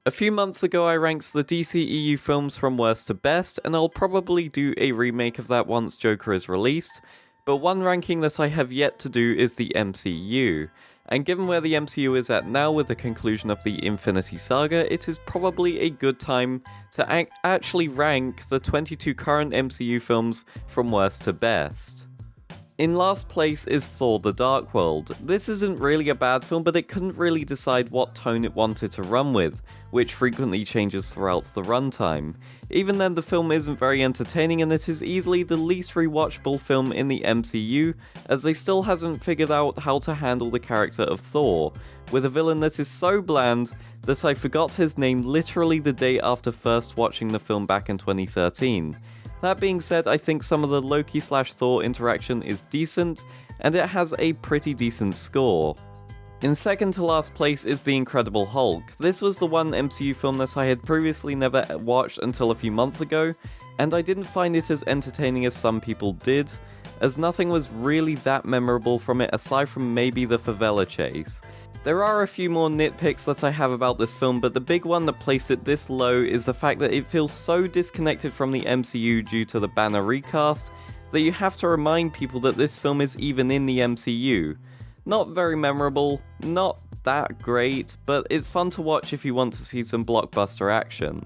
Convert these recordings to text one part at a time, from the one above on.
A few months ago I ranked the DCEU films from worst to best, and I'll probably do a remake of that once Joker is released, but one ranking that I have yet to do is the MCU. And given where the MCU is at now with the conclusion of the Infinity Saga, it is probably a good time to actually rank the 22 current MCU films from worst to best. In last place is Thor: The Dark World. This isn't really a bad film, but it couldn't really decide what tone it wanted to run with, which frequently changes throughout the runtime. Even then, the film isn't very entertaining, and it is easily the least rewatchable film in the MCU, as they still hasn't figured out how to handle the character of Thor, with a villain that is so bland that I forgot his name literally the day after first watching the film back in 2013. That being said, I think some of the Loki/Thor interaction is decent, and it has a pretty decent score. In second to last place is The Incredible Hulk. This was the one MCU film that I had previously never watched until a few months ago, and I didn't find it as entertaining as some people did, as nothing was really that memorable from it aside from maybe the favela chase. There are a few more nitpicks that I have about this film, but the big one that placed it this low is the fact that it feels so disconnected from the MCU due to the Banner recast, that you have to remind people that this film is even in the MCU. Not very memorable, not that great, but it's fun to watch if you want to see some blockbuster action.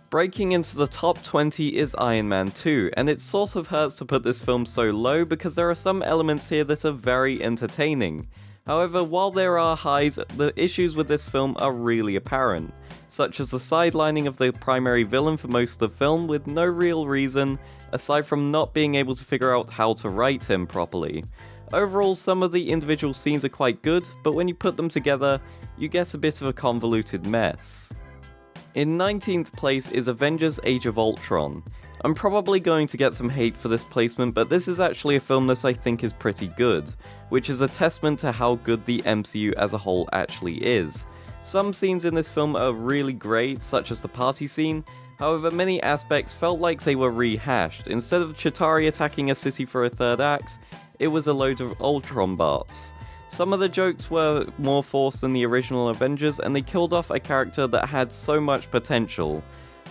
Breaking into the top 20 is Iron Man 2, and it sort of hurts to put this film so low because there are some elements here that are very entertaining. However, while there are highs, the issues with this film are really apparent, such as the sidelining of the primary villain for most of the film with no real reason, aside from not being able to figure out how to write him properly. Overall, some of the individual scenes are quite good, but when you put them together, you get a bit of a convoluted mess. In 19th place is Avengers: Age of Ultron. I'm probably going to get some hate for this placement, but this is actually a film that I think is pretty good, which is a testament to how good the MCU as a whole actually is. Some scenes in this film are really great, such as the party scene, however many aspects felt like they were rehashed. Instead of Chitauri attacking a city for a third act, it was a load of Ultron bots. Some of the jokes were more forced than the original Avengers, and they killed off a character that had so much potential.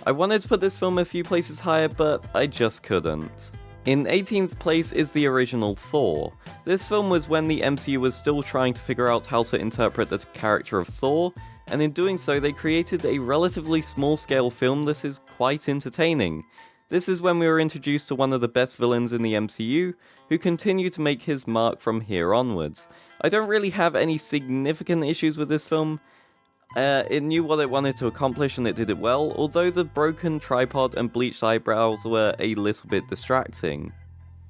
I wanted to put this film a few places higher, but I just couldn't. In 18th place is the original Thor. This film was when the MCU was still trying to figure out how to interpret the character of Thor, and in doing so they created a relatively small-scale film that is quite entertaining. This is when we were introduced to one of the best villains in the MCU, who continued to make his mark from here onwards. I don't really have any significant issues with this film. It knew what it wanted to accomplish and it did it well, although the broken tripod and bleached eyebrows were a little bit distracting.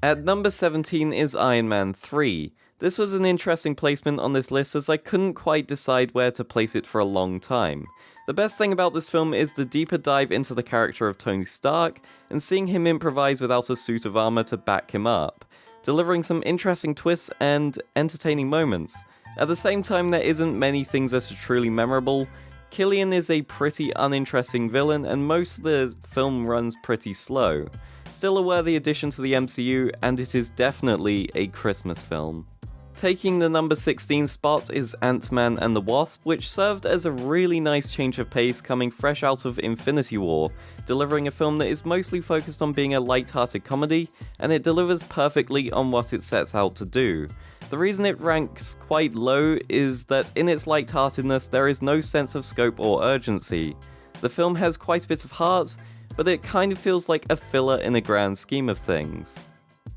At number 17 is Iron Man 3. This was an interesting placement on this list as I couldn't quite decide where to place it for a long time. The best thing about this film is the deeper dive into the character of Tony Stark and seeing him improvise without a suit of armor to back him up, delivering some interesting twists and entertaining moments. At the same time, there isn't many things that are truly memorable. Killian is a pretty uninteresting villain, and most of the film runs pretty slow. Still a worthy addition to the MCU, and it is definitely a Christmas film. Taking the number 16 spot is Ant-Man and the Wasp, which served as a really nice change of pace coming fresh out of Infinity War, delivering a film that is mostly focused on being a light-hearted comedy, and it delivers perfectly on what it sets out to do. The reason it ranks quite low is that in its lightheartedness there is no sense of scope or urgency. The film has quite a bit of heart, but it kind of feels like a filler in a grand scheme of things.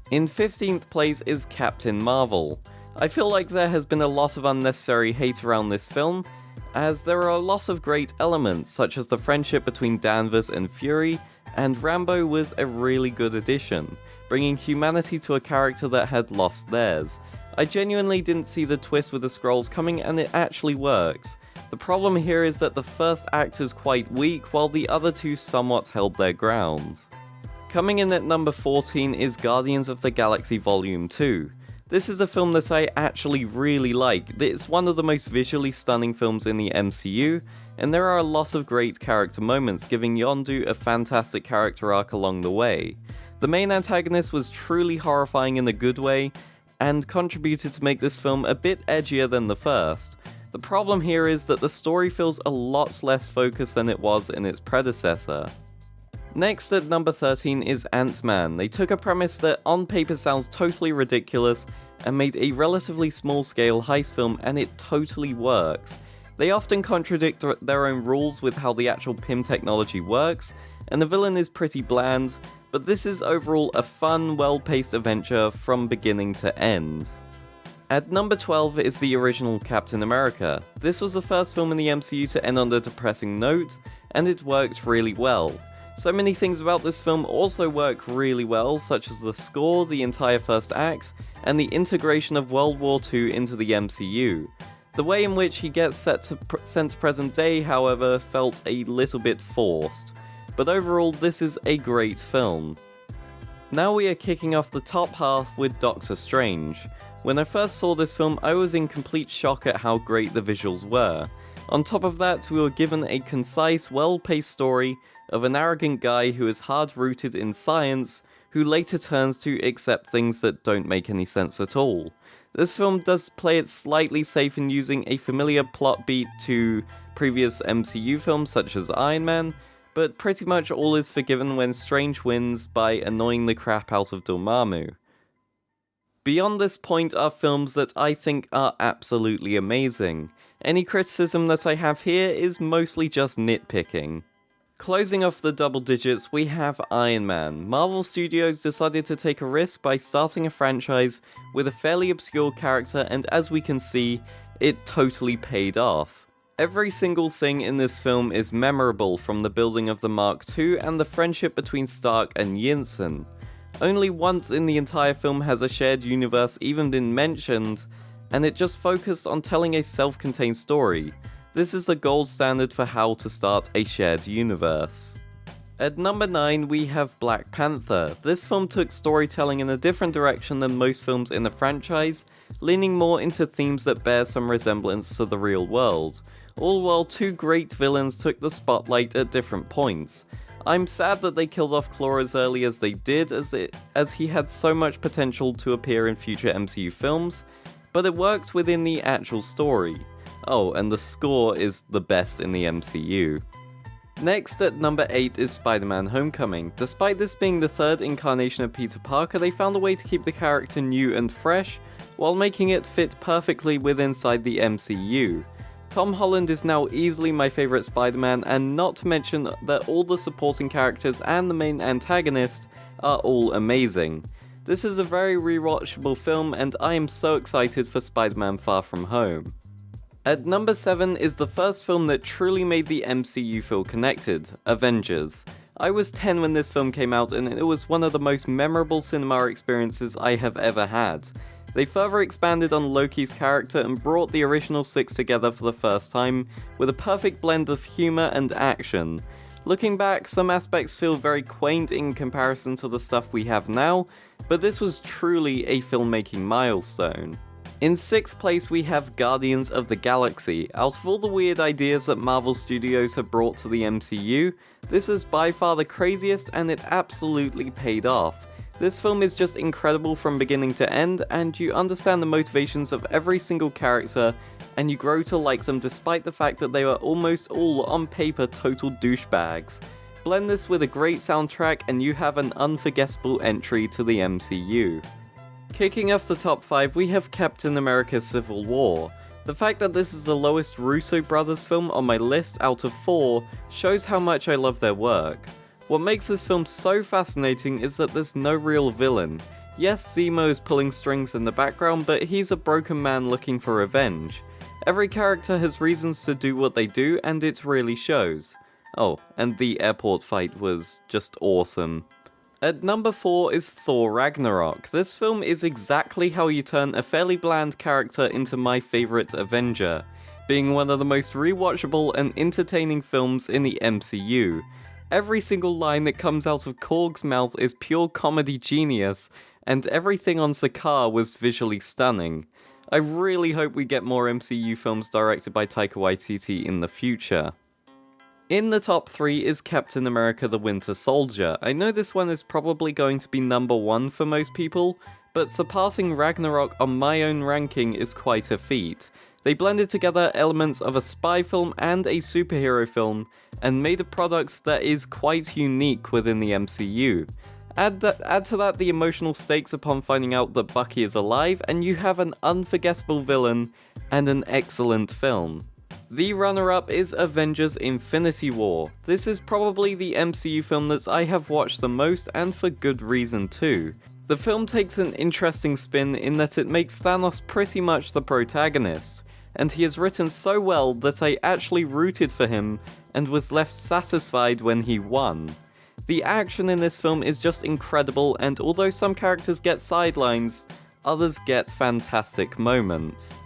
In 15th place is Captain Marvel. I feel like there has been a lot of unnecessary hate around this film, as there are a lot of great elements, such as the friendship between Danvers and Fury, and Rambo was a really good addition, bringing humanity to a character that had lost theirs. I genuinely didn't see the twist with the Skrulls coming, and it actually works. The problem here is that the first act is quite weak, while the other two somewhat held their ground. Coming in at number 14 is Guardians of the Galaxy Volume 2. This is a film that I actually really like. It's one of the most visually stunning films in the MCU, and there are a lot of great character moments, giving Yondu a fantastic character arc along the way. The main antagonist was truly horrifying in a good way, and contributed to make this film a bit edgier than the first. The problem here is that the story feels a lot less focused than it was in its predecessor. Next at number 13 is Ant-Man. They took a premise that on paper sounds totally ridiculous and made a relatively small scale heist film, and it totally works. They often contradict their own rules with how the actual PIM technology works, and the villain is pretty bland, but this is overall a fun, well-paced adventure from beginning to end. At number 12 is the original Captain America. This was the first film in the MCU to end on a depressing note, and it worked really well. So many things about this film also work really well, such as the score, the entire first act, and the integration of World War II into the MCU. The way in which he gets sent to present day, however, felt a little bit forced. But overall, this is a great film. Now we are kicking off the top half with Doctor Strange. When I first saw this film, I was in complete shock at how great the visuals were. On top of that, we were given a concise, well-paced story of an arrogant guy who is hard-rooted in science, who later turns to accept things that don't make any sense at all. This film does play it slightly safe in using a familiar plot beat to previous MCU films such as Iron Man, but pretty much all is forgiven when Strange wins by annoying the crap out of Dormammu. Beyond this point are films that I think are absolutely amazing. Any criticism that I have here is mostly just nitpicking. Closing off the double digits, we have Iron Man. Marvel Studios decided to take a risk by starting a franchise with a fairly obscure character, and as we can see, it totally paid off. Every single thing in this film is memorable, from the building of the Mark II and the friendship between Stark and Yinsen. Only once in the entire film has a shared universe even been mentioned, and it just focused on telling a self-contained story. This is the gold standard for how to start a shared universe. At number 9 we have Black Panther. This film took storytelling in a different direction than most films in the franchise, leaning more into themes that bear some resemblance to the real world, all while two great villains took the spotlight at different points. I'm sad that they killed off Claw as early as they did, as he had so much potential to appear in future MCU films, but it worked within the actual story. Oh, and the score is the best in the MCU. Next at number 8 is Spider-Man Homecoming. Despite this being the third incarnation of Peter Parker, they found a way to keep the character new and fresh, while making it fit perfectly inside the MCU. Tom Holland is now easily my favourite Spider-Man, and not to mention that all the supporting characters and the main antagonist are all amazing. This is a very rewatchable film, and I am so excited for Spider-Man Far From Home. At number 7 is the first film that truly made the MCU feel connected, Avengers. I was 10 when this film came out, and it was one of the most memorable cinema experiences I have ever had. They further expanded on Loki's character and brought the original 6 together for the first time, with a perfect blend of humour and action. Looking back, some aspects feel very quaint in comparison to the stuff we have now, but this was truly a filmmaking milestone. In 6th place we have Guardians of the Galaxy. Out of all the weird ideas that Marvel Studios have brought to the MCU, this is by far the craziest, and it absolutely paid off. This film is just incredible from beginning to end, and you understand the motivations of every single character, and you grow to like them despite the fact that they are almost all on paper total douchebags. Blend this with a great soundtrack and you have an unforgettable entry to the MCU. Kicking off the top 5 we have Captain America Civil War. The fact that this is the lowest Russo brothers film on my list out of 4 shows how much I love their work. What makes this film so fascinating is that there's no real villain. Yes, Zemo is pulling strings in the background, but he's a broken man looking for revenge. Every character has reasons to do what they do, and it really shows. Oh, and the airport fight was just awesome. At number 4 is Thor Ragnarok. This film is exactly how you turn a fairly bland character into my favourite Avenger, being one of the most rewatchable and entertaining films in the MCU. Every single line that comes out of Korg's mouth is pure comedy genius, and everything on Sakaar was visually stunning. I really hope we get more MCU films directed by Taika Waititi in the future. In the top 3 is Captain America the Winter Soldier. I know this one is probably going to be number 1 for most people, but surpassing Ragnarok on my own ranking is quite a feat. They blended together elements of a spy film and a superhero film, and made a product that is quite unique within the MCU. Add to that the emotional stakes upon finding out that Bucky is alive, and you have an unforgettable villain and an excellent film. The runner-up is Avengers Infinity War. This is probably the MCU film that I have watched the most, and for good reason too. The film takes an interesting spin in that it makes Thanos pretty much the protagonist, and he is written so well that I actually rooted for him and was left satisfied when he won. The action in this film is just incredible, and although some characters get sidelines, others get fantastic moments.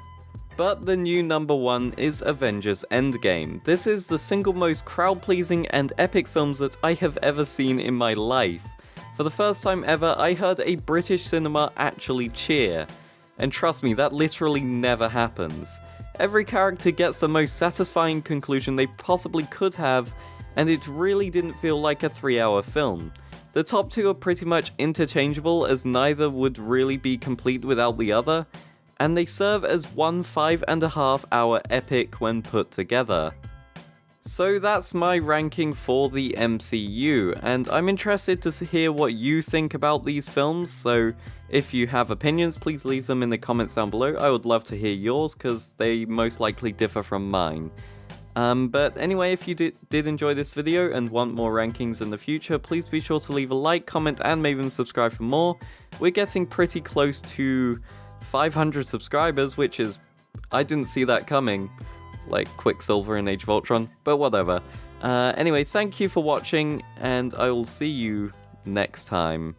But the new number one is Avengers Endgame. This is the single most crowd-pleasing and epic films that I have ever seen in my life. For the first time ever, I heard a British cinema actually cheer. And trust me, that literally never happens. Every character gets the most satisfying conclusion they possibly could have, and it really didn't feel like a 3-hour film. The top two are pretty much interchangeable, as neither would really be complete without the other, and they serve as one 5.5-hour epic when put together. So that's my ranking for the MCU, and I'm interested to hear what you think about these films, so if you have opinions, please leave them in the comments down below. I would love to hear yours, because they most likely differ from mine. But anyway, if you did enjoy this video and want more rankings in the future, please be sure to leave a like, comment, and maybe even subscribe for more. We're getting pretty close to 500 subscribers, which is... I didn't see that coming. Like Quicksilver in Age of Ultron, but whatever. Anyway, thank you for watching, and I will see you next time.